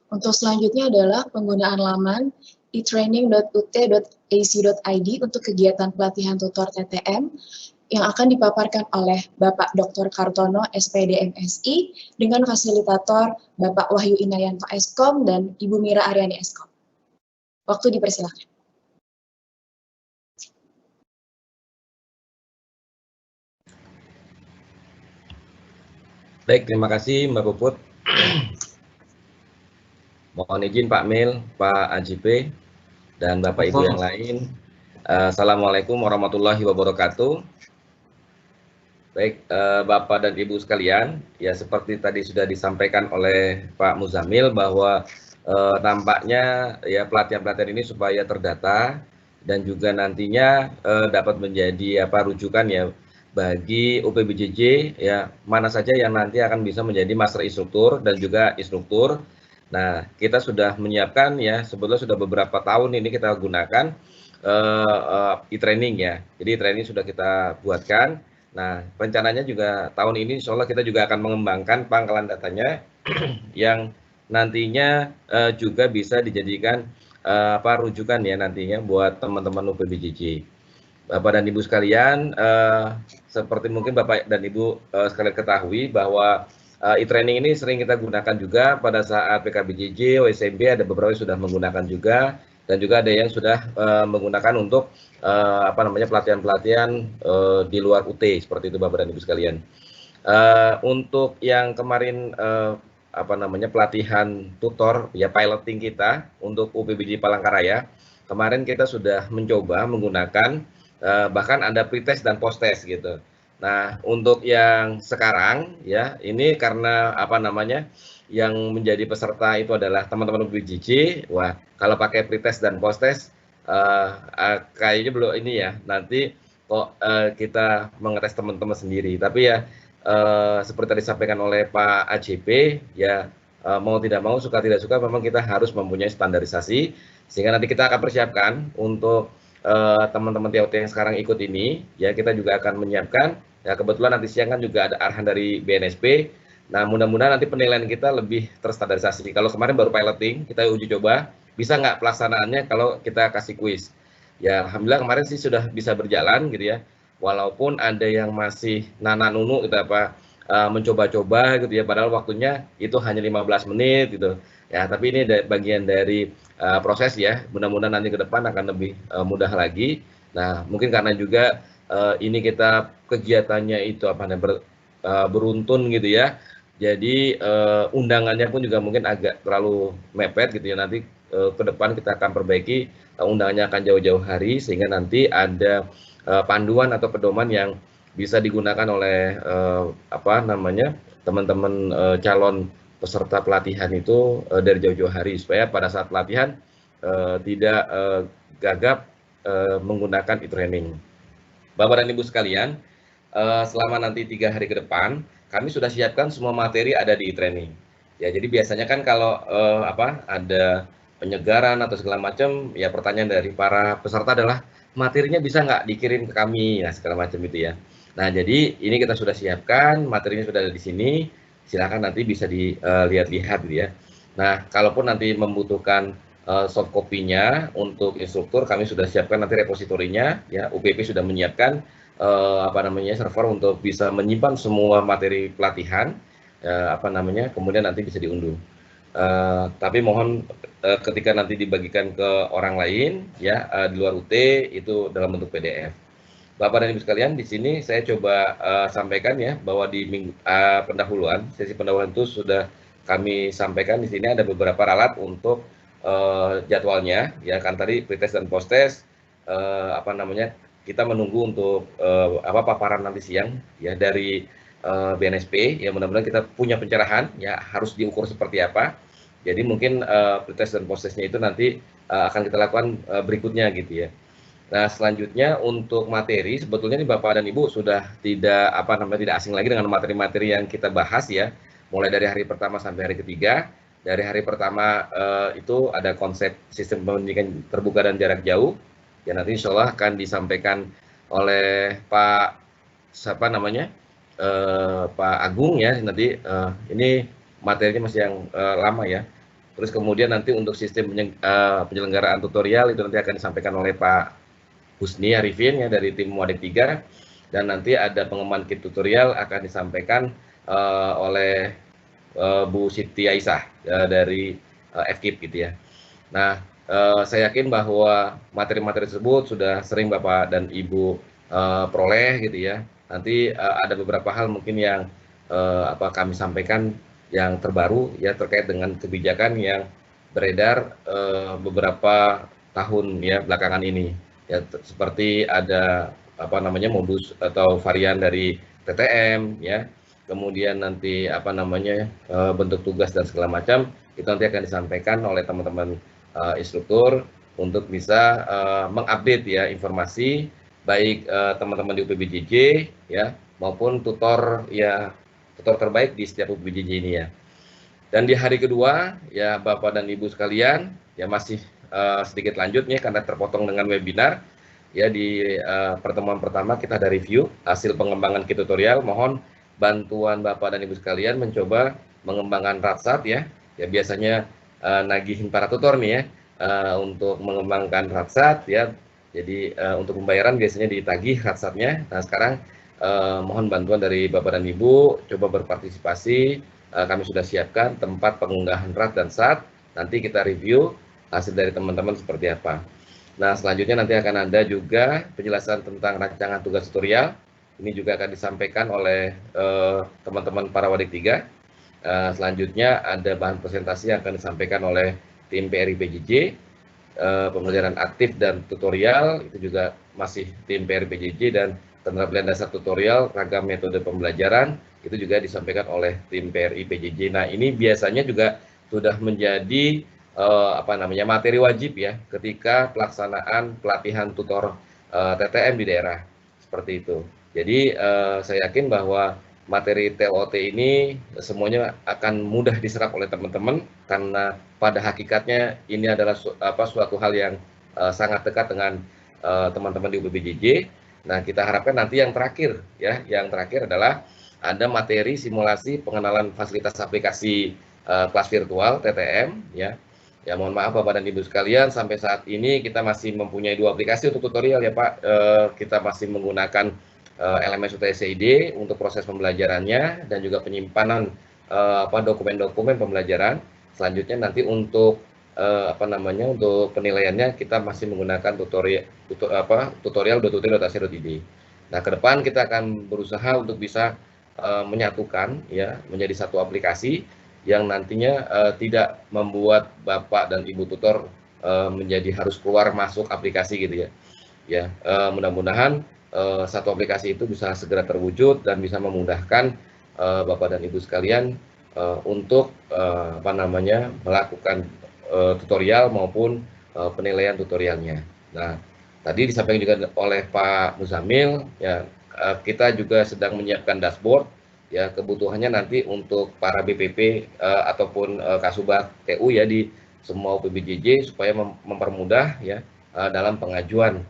Untuk selanjutnya adalah penggunaan laman e-training.ut.ac.id untuk kegiatan pelatihan tutor TTM yang akan dipaparkan oleh Bapak Dr. Kartono, SPD MSI, dengan fasilitator Bapak Wahyu Inayanto Eskom dan Ibu Mira Aryani Eskom. Waktu dipersilakan. Baik, terima kasih Mbak Puput. Mohon izin Pak Mil, Pak AJP, dan Bapak Ibu yang lain. Assalamualaikum warahmatullahi wabarakatuh. Baik, Bapak dan Ibu sekalian, ya seperti tadi sudah disampaikan oleh Pak Muzamil bahwa nampaknya ya pelatihan-pelatihan ini supaya terdata dan juga nantinya dapat menjadi rujukan ya bagi UPBJJ ya mana saja yang nanti akan bisa menjadi master instruktur dan juga instruktur. Nah, kita sudah menyiapkan ya sebetulnya sudah beberapa tahun ini kita gunakan e-training ya. Jadi e-training sudah kita buatkan. Nah, rencananya juga tahun ini insya Allah kita juga akan mengembangkan pangkalan datanya yang nantinya juga bisa dijadikan rujukan ya nantinya buat teman-teman UPBJJ. Bapak dan Ibu sekalian, seperti mungkin Bapak dan Ibu sekalian ketahui bahwa e-training ini sering kita gunakan juga pada saat PKBJJ, OSMB ada beberapa yang sudah menggunakan juga, dan juga ada yang sudah menggunakan untuk pelatihan-pelatihan di luar UT seperti itu Bapak dan Ibu sekalian. Untuk yang kemarin pelatihan tutor ya piloting kita untuk UPBJ Palangkaraya, kemarin kita sudah mencoba menggunakan bahkan ada pretest dan post-test gitu. Nah, untuk yang sekarang ya ini karena yang menjadi peserta itu adalah teman-teman UPBJJ. Wah, kalau pakai pretest dan post-test kayaknya belum ini ya. Nanti kok kita mengetes teman-teman sendiri. Tapi ya seperti tadi disampaikan oleh Pak AJP ya mau tidak mau suka tidak suka memang kita harus mempunyai standarisasi sehingga nanti kita akan persiapkan untuk teman-teman TOT yang sekarang ikut ini ya kita juga akan menyiapkan ya kebetulan nanti siang kan juga ada arahan dari BNSP. Nah mudah-mudahan nanti penilaian kita lebih terstandarisasi. Kalau kemarin baru piloting kita uji coba bisa nggak pelaksanaannya kalau kita kasih kuis ya alhamdulillah kemarin sih sudah bisa berjalan gitu ya walaupun ada yang masih nana-nunu gitu mencoba-coba gitu ya padahal waktunya itu hanya 15 menit gitu ya tapi ini bagian dari proses ya mudah-mudahan nanti ke depan akan lebih mudah lagi. Nah mungkin karena juga ini kita kegiatannya itu beruntun gitu ya jadi undangannya pun juga mungkin agak terlalu mepet gitu ya nanti ke depan kita akan perbaiki undangannya akan jauh-jauh hari sehingga nanti ada panduan atau pedoman yang bisa digunakan oleh teman-teman calon peserta pelatihan itu dari jauh-jauh hari supaya pada saat pelatihan tidak gagap menggunakan e-training. Bapak dan Ibu sekalian, selama nanti 3 hari ke depan kami sudah siapkan semua materi ada di e-training. Ya jadi biasanya kan kalau ada penyegaran atau segala macam ya pertanyaan dari para peserta adalah materinya bisa nggak dikirim ke kami nah segala macam itu ya. Nah jadi ini kita sudah siapkan materinya sudah ada di sini silakan nanti bisa dilihat-lihat gitu ya. Nah kalaupun nanti membutuhkan soft copy-nya untuk instruktur kami sudah siapkan nanti repositorinya ya UPP sudah menyiapkan server untuk bisa menyimpan semua materi pelatihan kemudian nanti bisa diunduh. Tapi mohon ketika nanti dibagikan ke orang lain ya di luar UT itu dalam bentuk PDF. Bapak dan Ibu sekalian di sini saya coba sampaikan ya bahwa di sesi pendahuluan itu sudah kami sampaikan di sini ada beberapa ralat untuk jadwalnya ya kan tadi pretest dan post-test kita menunggu untuk paparan nanti siang ya dari BNSP ya mudah-mudahan kita punya pencerahan ya harus diukur seperti apa. Jadi mungkin pretest dan post-testnya itu nanti akan kita lakukan berikutnya gitu ya. Nah selanjutnya untuk materi sebetulnya nih Bapak dan Ibu sudah tidak tidak asing lagi dengan materi-materi yang kita bahas ya mulai dari hari pertama sampai hari ketiga. Dari hari pertama itu ada konsep sistem pendidikan terbuka dan jarak jauh ya nanti insya Allah akan disampaikan oleh Pak Pak Agung ya nanti ini materinya masih yang lama ya Terus kemudian nanti untuk sistem penyelenggaraan tutorial itu nanti akan disampaikan oleh Pak Husni Arifin ya dari tim Wadek 3, dan nanti ada pengembangan kit tutorial akan disampaikan oleh Bu Siti Aisyah dari FKIP gitu ya. Nah, saya yakin bahwa materi-materi tersebut sudah sering Bapak dan Ibu peroleh gitu ya. Nanti ada beberapa hal mungkin yang kami sampaikan yang terbaru ya terkait dengan kebijakan yang beredar beberapa tahun ya belakangan ini. Ya seperti ada modus atau varian dari TTM ya. Kemudian nanti bentuk tugas dan segala macam itu nanti akan disampaikan oleh teman-teman instruktur untuk bisa mengupdate ya informasi baik teman-teman di UPBJJ ya maupun tutor terbaik di setiap UPBJJ ini ya. Dan di hari kedua ya Bapak dan Ibu sekalian ya masih sedikit lanjut nih karena terpotong dengan webinar ya. Di pertemuan pertama kita ada review hasil pengembangan kit tutorial. Mohon bantuan Bapak dan Ibu sekalian mencoba mengembangkan ratsat ya. Ya biasanya nagihin para tutor nih ya untuk mengembangkan ratsat ya. Jadi untuk pembayaran biasanya ditagih ratsatnya. Nah sekarang mohon bantuan dari Bapak dan Ibu coba berpartisipasi. Kami sudah siapkan tempat pengunggahan rat dan sat. Nanti kita review hasil dari teman-teman seperti apa. Nah selanjutnya nanti akan ada juga penjelasan tentang rancangan tugas tutorial. Ini juga akan disampaikan oleh teman-teman para Wadek 3. Selanjutnya ada bahan presentasi yang akan disampaikan oleh tim PRI PJJ. Pembelajaran aktif dan tutorial itu juga masih tim PRI PJJ, dan keterampilan dasar tutorial ragam metode pembelajaran itu juga disampaikan oleh tim PRI PJJ. Nah ini biasanya juga sudah menjadi materi wajib ya ketika pelaksanaan pelatihan tutor TTM di daerah seperti itu. Jadi saya yakin bahwa materi TOT ini semuanya akan mudah diserap oleh teman-teman karena pada hakikatnya ini adalah suatu hal yang sangat dekat dengan teman-teman di UPBJJ. Nah, kita harapkan nanti yang terakhir ya, yang terakhir adalah ada materi simulasi pengenalan fasilitas aplikasi kelas virtual TTM ya. Ya mohon maaf Bapak dan Ibu sekalian, sampai saat ini kita masih mempunyai 2 aplikasi untuk tutorial ya Pak. Kita masih menggunakan LMS UTSID untuk proses pembelajarannya dan juga penyimpanan dokumen-dokumen pembelajaran. Selanjutnya nanti untuk untuk penilaiannya kita masih menggunakan tutorial.ut.ac.id. Nah, ke depan kita akan berusaha untuk bisa menyatukan ya menjadi satu aplikasi yang nantinya tidak membuat Bapak dan Ibu tutor menjadi harus keluar masuk aplikasi gitu ya. Ya, mudah-mudahan satu aplikasi itu bisa segera terwujud dan bisa memudahkan Bapak dan Ibu sekalian untuk melakukan tutorial maupun penilaian tutorialnya. Nah, tadi disampaikan juga oleh Pak Muzamil ya, kita juga sedang menyiapkan dashboard ya, kebutuhannya nanti untuk para BPP ataupun Kasubag TU ya di semua UPBJJ supaya mempermudah ya dalam pengajuan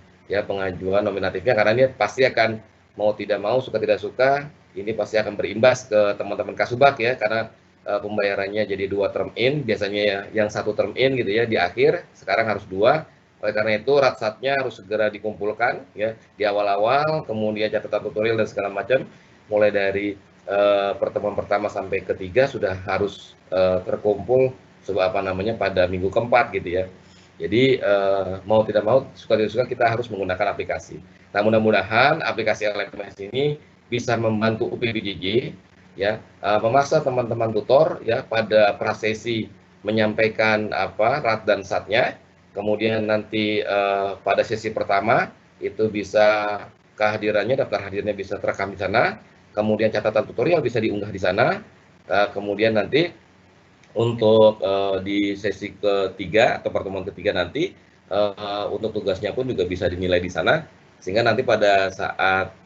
nominatifnya, karena ini pasti akan mau tidak mau, suka tidak suka, ini pasti akan berimbas ke teman-teman Kasubag ya, karena pembayarannya jadi 2 term in, biasanya ya yang 1 term in gitu ya di akhir, sekarang harus 2. Oleh karena itu ratsatnya harus segera dikumpulkan ya di awal-awal, kemudian catatan tutorial dan segala macam mulai dari pertemuan pertama sampai ketiga sudah harus terkumpul pada minggu keempat gitu ya. Jadi mau tidak mau, suka tidak suka, kita harus menggunakan aplikasi. Nah, mudah-mudahan aplikasi LMS ini bisa membantu UPBJJ ya, memaksa teman-teman tutor ya pada prasesi menyampaikan rat dan satnya. Kemudian nanti pada sesi pertama itu bisa kehadirannya, daftar hadirnya bisa terekam di sana. Kemudian catatan tutorial bisa diunggah di sana. Kemudian nanti untuk di sesi ketiga atau pertemuan ketiga nanti untuk tugasnya pun juga bisa dinilai di sana, sehingga nanti pada saat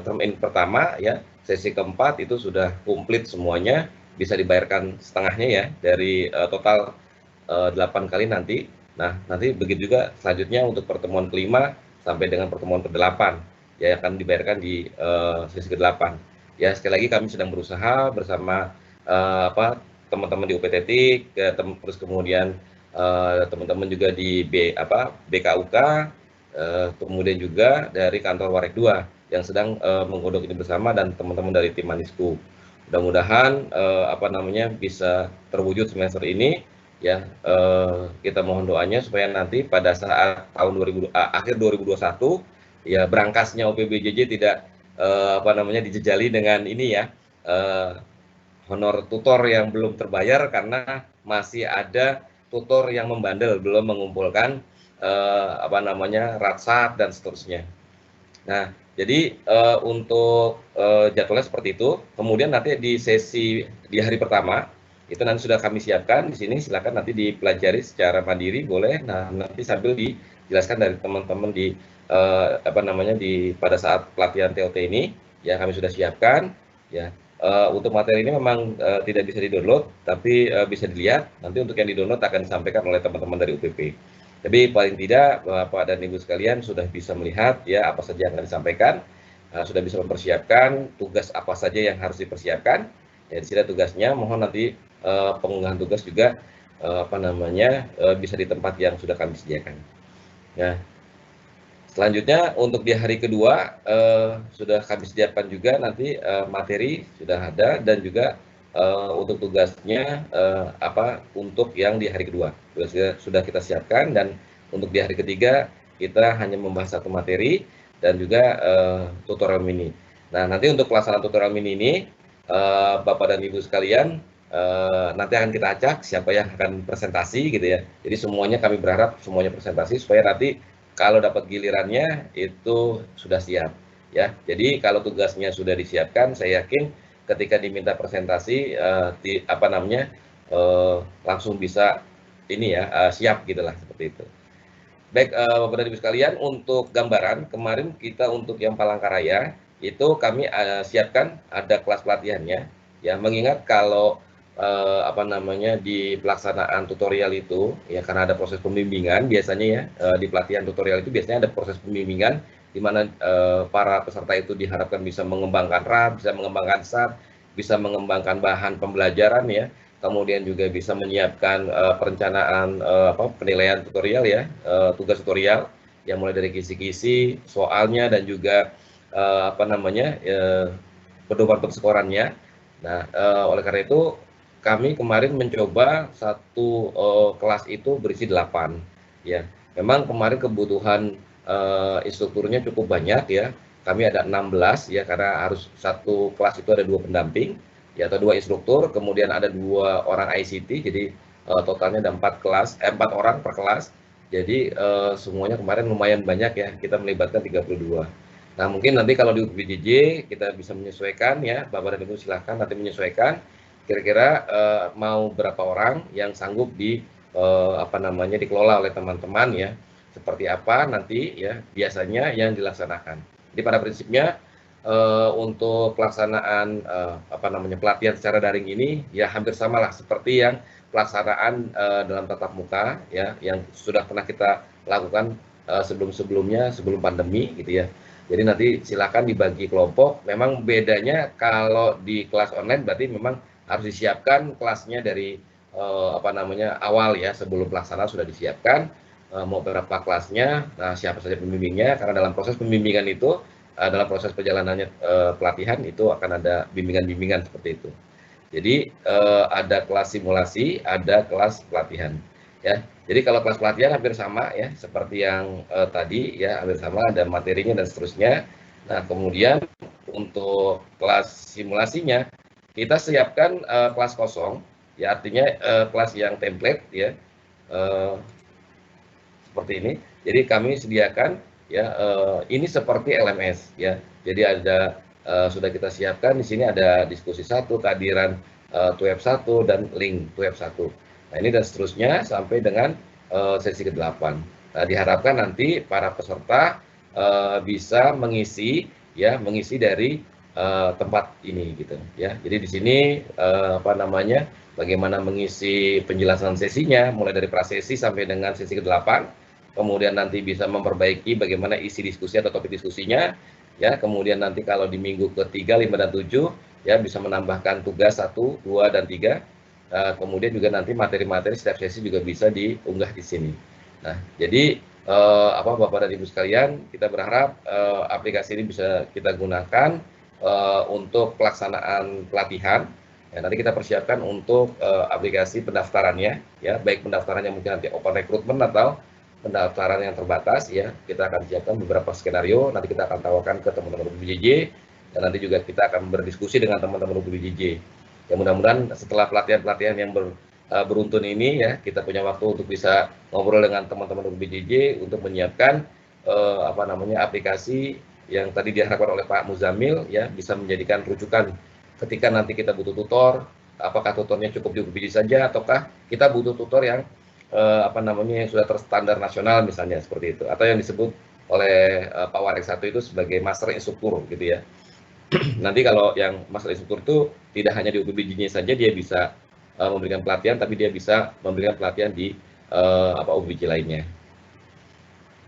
term in pertama ya sesi keempat itu sudah komplit semuanya, bisa dibayarkan setengahnya ya dari total 8 kali nanti. Nah, nanti begitu juga selanjutnya untuk pertemuan kelima sampai dengan pertemuan ke-8 ya akan dibayarkan di sesi ke-8. Ya, sekali lagi kami sedang berusaha bersama teman-teman di UPTETIK, terus kemudian teman-teman juga di BKUK, kemudian juga dari kantor Warek 2 yang sedang menggodok ini bersama, dan teman-teman dari tim Manisku. Mudah-mudahan bisa terwujud semester ini ya. Kita mohon doanya supaya nanti pada saat tahun akhir 2021 ya, berangkasnya UPBJJ tidak dijejali dengan ini ya, honor tutor yang belum terbayar karena masih ada tutor yang membandel, belum mengumpulkan ratsat dan seterusnya. Nah, jadi untuk jadwalnya seperti itu. Kemudian nanti di sesi di hari pertama itu nanti sudah kami siapkan di sini, silakan nanti dipelajari secara mandiri boleh. Nah, nanti sambil dijelaskan dari teman-teman di pada saat pelatihan TOT ini ya, kami sudah siapkan ya. Untuk materi ini memang tidak bisa di-download, tapi bisa dilihat. Nanti untuk yang di-download akan disampaikan oleh teman-teman dari UPP. Tapi paling tidak Bapak dan Ibu sekalian sudah bisa melihat ya apa saja yang akan disampaikan, sudah bisa mempersiapkan tugas apa saja yang harus dipersiapkan. Ya, di sini tugasnya, mohon nanti pengunggahan tugas juga bisa di tempat yang sudah kami sediakan. Nah, selanjutnya untuk di hari kedua sudah kami sediakan juga nanti materi sudah ada, dan juga untuk tugasnya untuk yang di hari kedua sudah kita siapkan, dan untuk di hari ketiga kita hanya membahas satu materi dan juga tutorial mini. Nah, nanti untuk pelaksanaan tutorial mini ini Bapak dan Ibu sekalian, nanti akan kita acak siapa yang akan presentasi gitu ya. Jadi semuanya kami berharap semuanya presentasi supaya nanti kalau dapat gilirannya itu sudah siap ya. Jadi kalau tugasnya sudah disiapkan, saya yakin ketika diminta presentasi langsung bisa ini ya, siap gitulah, seperti itu. Baik Bapak dan Ibu sekalian, untuk gambaran kemarin kita untuk yang Palangkaraya itu kami siapkan ada kelas pelatihannya ya, mengingat kalau di pelaksanaan tutorial itu ya, karena ada proses pembimbingan biasanya ya, di pelatihan tutorial itu biasanya ada proses pembimbingan di mana para peserta itu diharapkan bisa mengembangkan RAT, bisa mengembangkan SAT, bisa mengembangkan bahan pembelajaran ya, kemudian juga bisa menyiapkan perencanaan penilaian tutorial ya, tugas tutorial yang mulai dari kisi-kisi, soalnya, dan juga pedoman perskorannya. Nah, oleh karena itu kami kemarin mencoba satu kelas itu berisi 8 ya. Memang kemarin kebutuhan instrukturnya cukup banyak ya. Kami ada 16 ya, karena harus satu kelas itu ada 2 pendamping ya, atau 2 instruktur, kemudian ada 2 orang ICT, jadi totalnya ada 4 orang per kelas. Jadi semuanya kemarin lumayan banyak ya, kita melibatkan 32. Nah, mungkin nanti kalau di UPBJJ kita bisa menyesuaikan ya, Bapak dan Ibu silahkan nanti menyesuaikan kira-kira mau berapa orang yang sanggup dikelola oleh teman-teman ya, seperti apa nanti ya biasanya yang dilaksanakan. Jadi pada prinsipnya untuk pelaksanaan pelatihan secara daring ini ya hampir sama lah seperti yang pelaksanaan dalam tatap muka ya, yang sudah pernah kita lakukan sebelum-sebelumnya, sebelum pandemi gitu ya. Jadi nanti silakan dibagi kelompok. Memang bedanya kalau di kelas online berarti memang harus disiapkan kelasnya dari awal ya, sebelum pelaksanaan sudah disiapkan mau berapa kelasnya, nah siapa saja pembimbingnya, karena dalam proses pembimbingan itu dalam proses perjalanannya pelatihan itu akan ada bimbingan-bimbingan seperti itu. Jadi ada kelas simulasi, ada kelas pelatihan ya. Jadi kalau kelas pelatihan hampir sama ya, seperti yang tadi ya, hampir sama, ada materinya dan seterusnya. Nah, kemudian untuk kelas simulasinya kita siapkan kelas kosong ya, artinya kelas yang template ya, seperti ini. Jadi kami sediakan ya, ini seperti LMS ya. Jadi ada sudah kita siapkan di sini, ada diskusi 1, kehadiran TWEB 1 dan link TWEB 1. Nah, ini dan seterusnya sampai dengan sesi ke-8. Nah, diharapkan nanti para peserta bisa mengisi dari tempat ini gitu ya. Jadi di sini bagaimana mengisi penjelasan sesinya mulai dari prasesi sampai dengan sesi ke-8. Kemudian nanti bisa memperbaiki bagaimana isi diskusi atau topik diskusinya ya. Kemudian nanti kalau di minggu ke-3, 5 dan 7 ya bisa menambahkan tugas 1, 2 dan 3. kemudian juga nanti materi-materi setiap sesi juga bisa diunggah di sini. Nah, jadi Bapak dan Ibu sekalian, kita berharap aplikasi ini bisa kita gunakan untuk pelaksanaan pelatihan. Ya, nanti kita persiapkan untuk aplikasi pendaftarannya, ya, baik pendaftarannya mungkin nanti open recruitment atau pendaftaran yang terbatas, ya. Kita akan siapkan beberapa skenario, nanti kita akan tawarkan ke teman-teman UBJJ, dan nanti juga kita akan berdiskusi dengan teman-teman UBJJ. Ya, mudah-mudahan setelah pelatihan-pelatihan yang beruntun ini, ya, kita punya waktu untuk bisa ngobrol dengan teman-teman UBJJ untuk menyiapkan aplikasi yang tadi diharapkan oleh Pak Muzamil, ya, bisa menjadikan rujukan ketika nanti kita butuh tutor, apakah tutornya cukup di UBJJ saja ataukah kita butuh tutor yang yang sudah terstandar nasional misalnya seperti itu, atau yang disebut oleh Pak Warik satu itu sebagai master instruktur gitu ya. Nanti kalau yang master instruktur itu tidak hanya di UBJJ saja dia bisa memberikan pelatihan, tapi dia bisa memberikan pelatihan di UBJJ lainnya.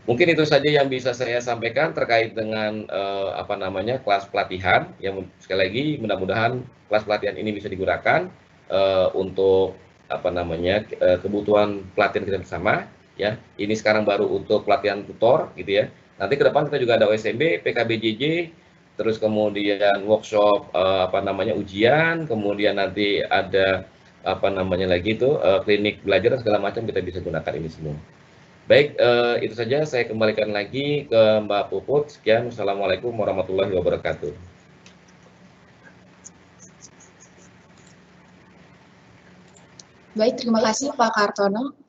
Mungkin itu saja yang bisa saya sampaikan terkait dengan kelas pelatihan. Yang sekali lagi mudah-mudahan kelas pelatihan ini bisa digunakan untuk kebutuhan pelatihan kita bersama, ya. Ini sekarang baru untuk pelatihan tutor gitu ya. Nanti ke depan kita juga ada OSMB, PKBJJ, terus kemudian workshop ujian, kemudian nanti ada klinik belajar dan segala macam, kita bisa gunakan ini semua. Baik, itu saja, saya kembalikan lagi ke Mbak Puput. Sekian, Assalamualaikum warahmatullahi wabarakatuh. Baik, terima kasih Pak Kartono.